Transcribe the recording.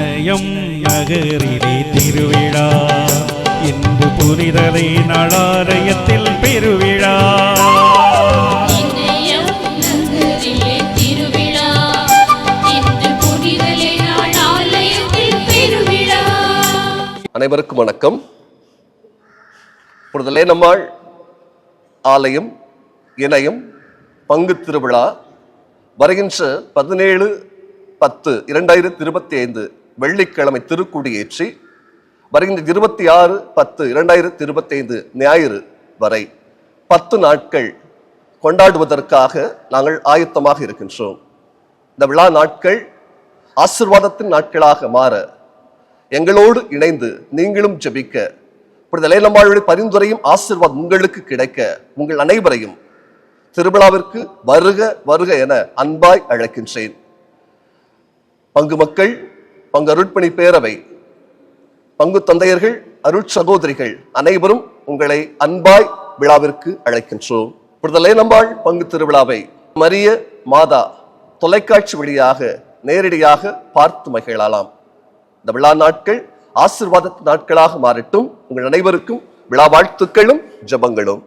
இணையம் நகரிலே திருவிழா, இன்று புனிதரை நாளாலயத்தில் பெருவிழா. அனைவருக்கும் வணக்கம். புனித நம்மாள் ஆலயம் இணையம் பங்கு திருவிழா வருகின்ற 17-10-2025 வெள்ளிக்கிழமை திருக்குடியேற்றி வருகின்ற 26-10-2025 ஞாயிறு வரை 10 நாட்கள் கொண்டாடுவதற்காக நாங்கள் ஆயத்தமாக இருக்கின்றோம். இந்த விழா நாட்கள் ஆசீர்வாதத்தின் நாட்களாக மாற எங்களோடு இணைந்து நீங்களும் ஜெபிக்க, புனித நம்மாளுடைய பரிந்துரையும் ஆசீர்வாதம் உங்களுக்கு கிடைக்க உங்கள் அனைவரையும் திருவிழாவிற்கு வருக வருக என அன்பாய் அழைக்கின்றேன். பங்கு மக்கள், பங்கு அருட்பணி பேரவை, பங்கு தந்தையர்கள், அருட் சகோதரிகள் அனைவரும் உங்களை அன்பாய் விழாவிற்கு அழைக்கின்றோம். புனித நம்மாள் பங்கு திருவிழாவை மரிய மாதா தொலைக்காட்சி வழியாக நேரடியாக பார்த்து மகிழலாம். இந்த விழா நாட்கள் ஆசீர்வாத நாட்களாக மாறட்டும். உங்கள் அனைவருக்கும் விழா வாழ்த்துக்களும் ஜெபங்களும்.